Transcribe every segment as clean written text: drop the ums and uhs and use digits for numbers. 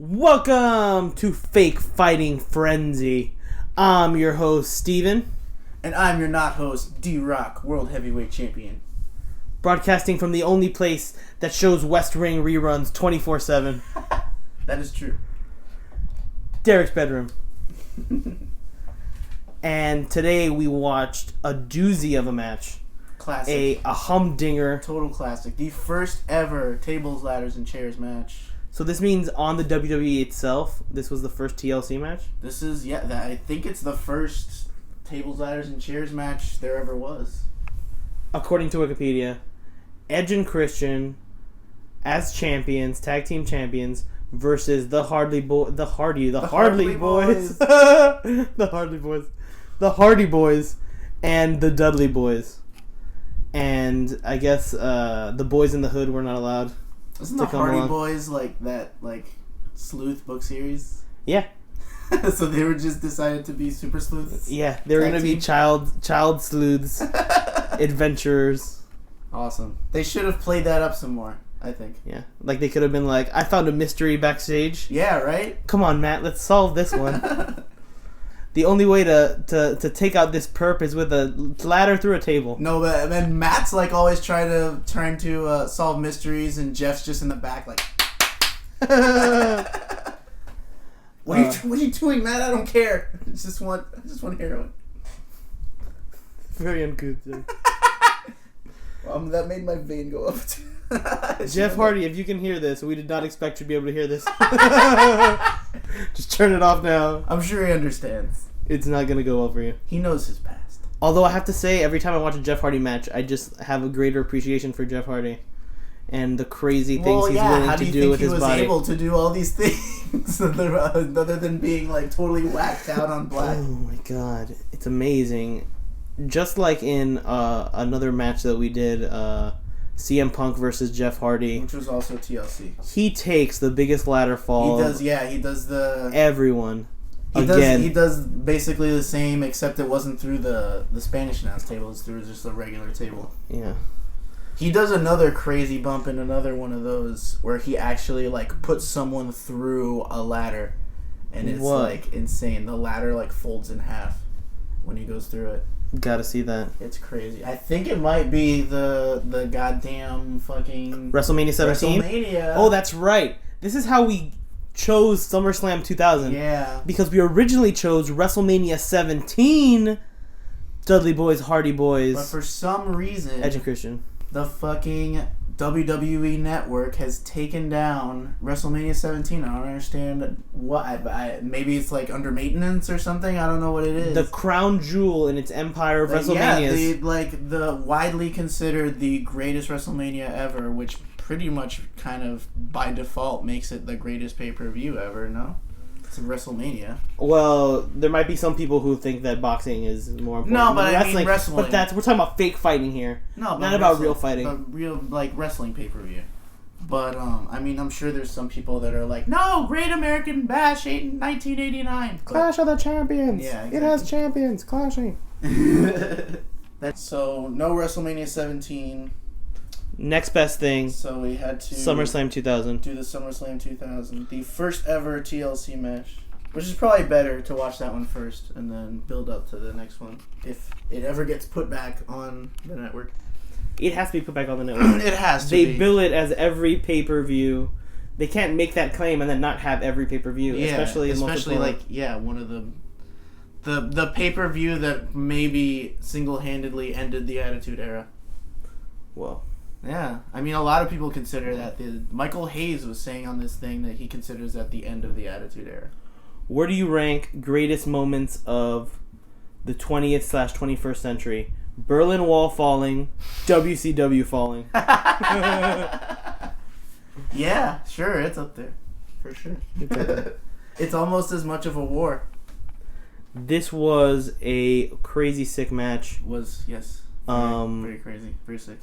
Welcome to Fake Fighting Frenzy. I'm your host, Steven. And I'm your not host, D-Rock, World Heavyweight Champion. Broadcasting from the only place that shows West Ring reruns 24/7. That is true. Derrick's bedroom. And today we watched a doozy of a match. Classic. A humdinger. Total classic. The first ever tables, ladders, and chairs match. So this means on the WWE itself, this was the first TLC match? This is, I think it's the first tables, ladders, and chairs match there ever was. According to Wikipedia, Edge and Christian as champions, tag team champions, versus the Hardy Boys, the Hardy Boys, and the Dudley Boys. And I guess the Boys in the Hood were not allowed. Isn't the Hardy Boys like that, sleuth book series? Yeah. So they were just decided to be super sleuths? Yeah, they were going to be child sleuths, adventurers. Awesome. They should have played that up some more, I think. Yeah, like they could have been like, I found a mystery backstage. Yeah, right? Come on, Matt, let's solve this one. The only way to take out this perp is with a ladder through a table. No, but then Matt's always trying to solve mysteries, and Jeff's just in the back What are you doing, Matt? I don't care. I just want heroin. Very uncouth. That made my vein go up. Jeff Hardy, if you can hear this, we did not expect you to be able to hear this. Just turn it off now. I'm sure he understands. It's not going to go well for you. He knows his past. Although I have to say, every time I watch a Jeff Hardy match, I just have a greater appreciation for Jeff Hardy and the crazy things he's willing to do with his body. How do you think he was able to do all these things other than being totally whacked out on black? Oh my god, it's amazing. Just like in another match that we did, CM Punk versus Jeff Hardy, which was also TLC. He takes the biggest ladder fall. He does the everyone. He does basically the same, except it wasn't through the Spanish announce table. It's through just a regular table. Yeah. He does another crazy bump in another one of those where he actually puts someone through a ladder, and it's insane. The ladder folds in half when he goes through it. Gotta see that. It's crazy. I think it might be the goddamn fucking WrestleMania 17. WrestleMania. Oh, that's right. This is how we chose SummerSlam 2000. Yeah. Because we originally chose WrestleMania 17, Dudley Boys, Hardy Boys. But for some reason, Edge and Christian, the fucking WWE Network has taken down WrestleMania 17. I don't understand what. Maybe it's under maintenance or something. I don't know what it is. The crown jewel in its empire of WrestleManias. Yeah, the widely considered the greatest WrestleMania ever, which pretty much kind of by default makes it the greatest pay-per-view ever, no? It's a WrestleMania. Well, there might be some people who think that boxing is more important. No, but I mean wrestling. But we're talking about fake fighting here. No, not about real fighting. But real wrestling pay-per-view. But I'm sure there's some people that are no, Great American Bash in 1989. Clash of the Champions. Yeah, exactly. It has champions clashing. So no WrestleMania 17. Next best thing. So we had to SummerSlam 2000. Do the SummerSlam 2000, the first ever TLC match, which is probably better to watch that one first and then build up to the next one if it ever gets put back on the network. It has to be put back on the network. It has to. They bill it as every pay-per-view. They can't make that claim and then not have every pay-per-view, especially one of the pay-per-view that maybe single-handedly ended the Attitude Era. Well. Yeah, a lot of people consider that. Michael Hayes was saying on this thing that he considers that the end of the Attitude Era. Where do you rank greatest moments of the 20th/21st century? Berlin Wall falling, WCW falling. Yeah, sure, it's up there. For sure. It's almost as much of a war. This was a crazy sick match. Yes. Very crazy. Very sick.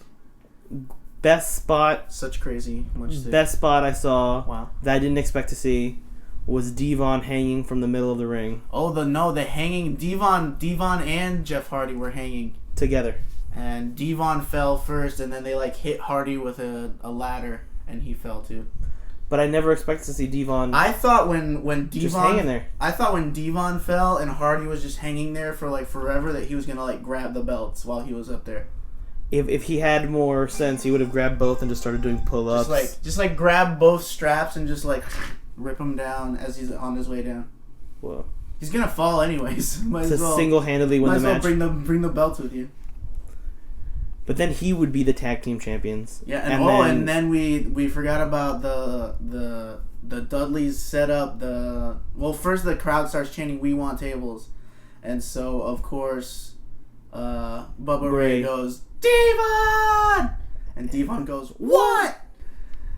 Best spot. Such crazy. Best spot I saw. Wow. That I didn't expect to see was Devon hanging from the middle of the ring. Oh, the hanging. Devon and Jeff Hardy were hanging together. And Devon fell first, and then they hit Hardy with a ladder, and he fell too. But I never expected to see Devon. I thought when Devon just hanging there. I thought when Devon fell and Hardy was just hanging there for like forever that he was gonna like grab the belts while he was up there. If he had more sense, he would have grabbed both and just started doing pull-ups. Just like grab both straps and just like rip him down as he's on his way down. Whoa. He's gonna fall anyways. Might as well single-handedly win the match. Might as well bring the belts with you. But then he would be the tag team champions. Yeah, and then we forgot about the Dudleys set up first the crowd starts chanting "We want tables," and so of course Bubba Ray goes Devon, and Devon goes what?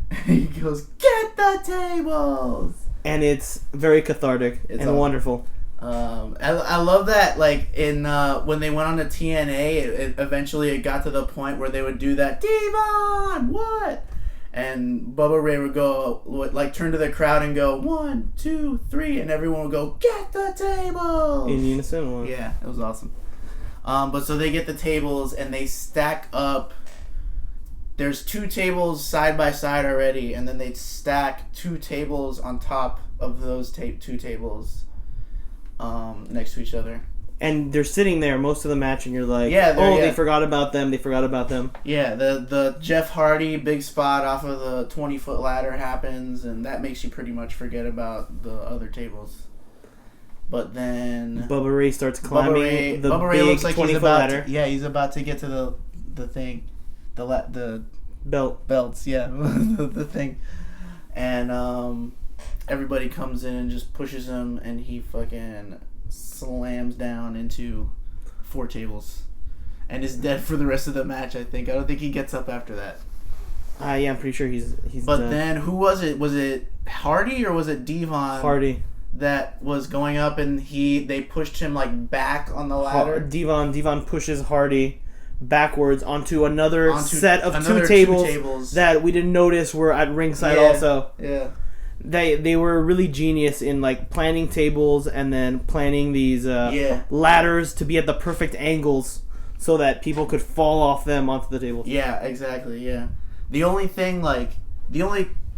And he goes get the tables, and it's very cathartic and awesome. Wonderful. I love that, like, in when they went on to TNA, eventually it got to the point where they would do that, Devon, what? And Bubba Ray would go, like, turn to the crowd and go, 1, 2, 3, and everyone would go, get the tables! In unison? Yeah, it was awesome. But so they get the tables, and they stack up. There's 2 tables side by side already, and then they stack 2 tables on top of those 2 tables. Next to each other, and they're sitting there most of the match, and you're like, they forgot about them. Yeah, the Jeff Hardy big spot off of the 20-foot ladder happens, and that makes you pretty much forget about the other tables. But then Bubba Ray starts climbing the Bubba Ray big looks like 20-foot ladder. He's about to get to the thing, the belts, yeah, the thing, and everybody comes in and just pushes him, and he fucking slams down into 4 tables, and is dead for the rest of the match. I don't think he gets up after that. Yeah, I'm pretty sure he's. But dead. then who was it? Was it Hardy or was it Devon? Hardy. That was going up, and they pushed him like back on the ladder. Devon pushes Hardy backwards onto another set of 2 tables that we didn't notice were at ringside. Also. Yeah. They were really genius in like planning tables and then planning these ladders to be at the perfect angles so that people could fall off them onto the table. Yeah, exactly. Yeah. The only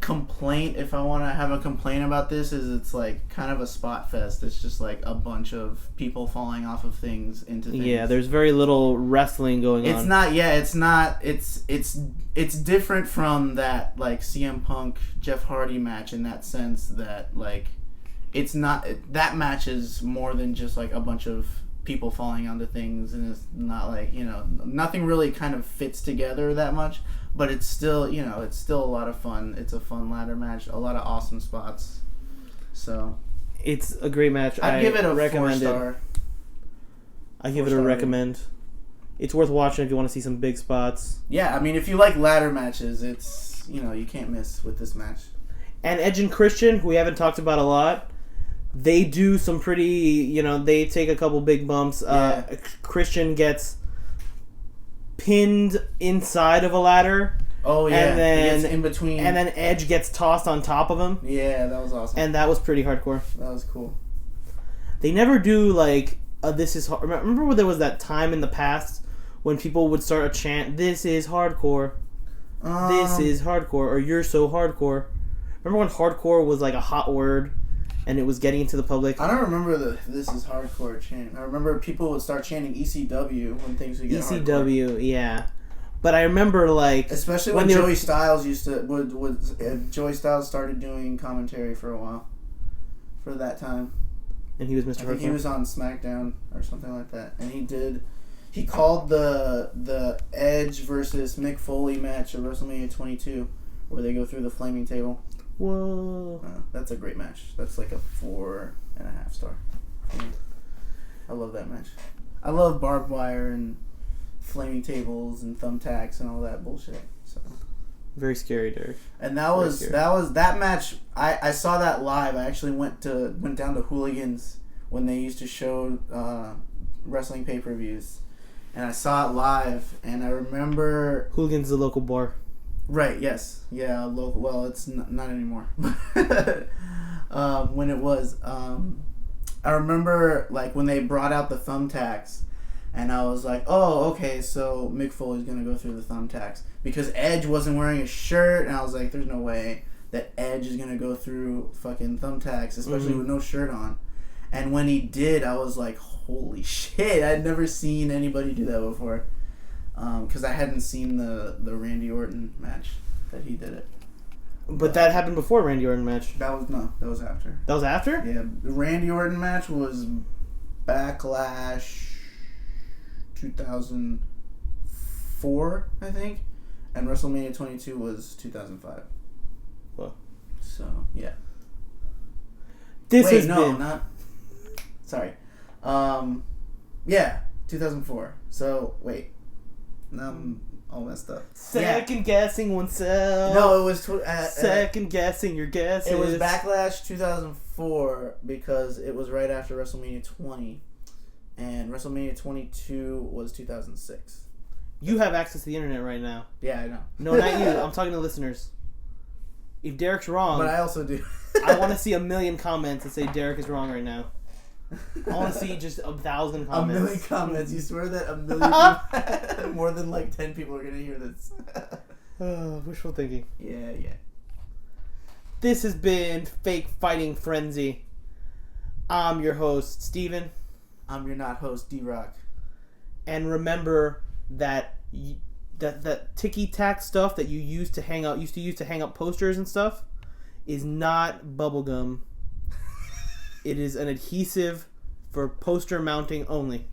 complaint, if I want to have a complaint about this, is it's like kind of a spot fest. It's just like a bunch of people falling off of things into things. Yeah, there's very little wrestling going on. It's not. Yeah, it's not. It's different from that like CM Punk Jeff Hardy match in that sense that like it's not that match is more than just like a bunch of people falling onto things, and it's not like nothing really kind of fits together that much. But it's still, it's still a lot of fun. It's a fun ladder match. A lot of awesome spots. So it's a great match. I'd give it a 4-star. I give it a recommend. It's worth watching if you want to see some big spots. Yeah, I mean, if you like ladder matches, it's you can't miss with this match. And Edge and Christian, who we haven't talked about a lot, they do some pretty. They take a couple big bumps. Yeah. Christian gets pinned inside of a ladder. Oh yeah, and then he gets in between, and then Edge gets tossed on top of him. Yeah, that was awesome. And that was pretty hardcore. That was cool. They never do like this is hard. Remember when there was that time in the past when people would start a chant, "This is hardcore, this is hardcore," or "You're so hardcore." Remember when hardcore was like a hot word? And it was getting into the public. I don't remember the "This is hardcore" chant. I remember people would start chanting ECW when things would get hardcore. ECW, yeah. But I remember like especially when Joey Styles Joey Styles started doing commentary for a while. For that time. And he was Mr. I think he was on SmackDown or something like that. And he called the Edge versus Mick Foley match at WrestleMania 22 where they go through the flaming table. Whoa. That's a great match. That's like a 4.5 star. I love that match. I love barbed wire and flaming tables and thumbtacks and all that bullshit. So very scary, Derrick. And that match. I saw that live. I actually went down to Hooligans when they used to show wrestling pay-per-views, and I saw it live. And I remember Hooligans is a local bar. Right, yes. Yeah, local. Well, it's not anymore. When it was, I remember, like, when they brought out the thumbtacks, and I was like, oh, okay, so Mick Foley's going to go through the thumbtacks. Because Edge wasn't wearing a shirt, and I was like, there's no way that Edge is gonna go through fucking thumbtacks, especially with no shirt on. And when he did, I was like, holy shit! I'd never seen anybody do that before. Because I hadn't seen the Randy Orton match that he did it. But that happened before Randy Orton match. That was after. That was after? Yeah, the Randy Orton match was Backlash 2004, I think, and WrestleMania 22 was 2005. Well, so yeah. Sorry. Yeah, 2004. So wait. Now I'm all messed up. Second guessing oneself. No, it was second guessing your guesses. It was Backlash 2004 because it was right after WrestleMania 20, and WrestleMania 22 was 2006. You have access to the internet right now. Yeah, I know. No, not you. I'm talking to listeners. If Derrick's wrong, but I also do. I want to see 1 million comments that say Derrick is wrong right now. I want to see just 1,000 comments. 1 million comments. You swear that 1 million people, more than like 10 people are going to hear this. Wishful thinking. Yeah. This has been Fake Fighting Frenzy. I'm your host, Steven. I'm your not host, D-Rock. And remember that that ticky-tack stuff that you used to hang up posters and stuff is not bubblegum. It is an adhesive for poster mounting only.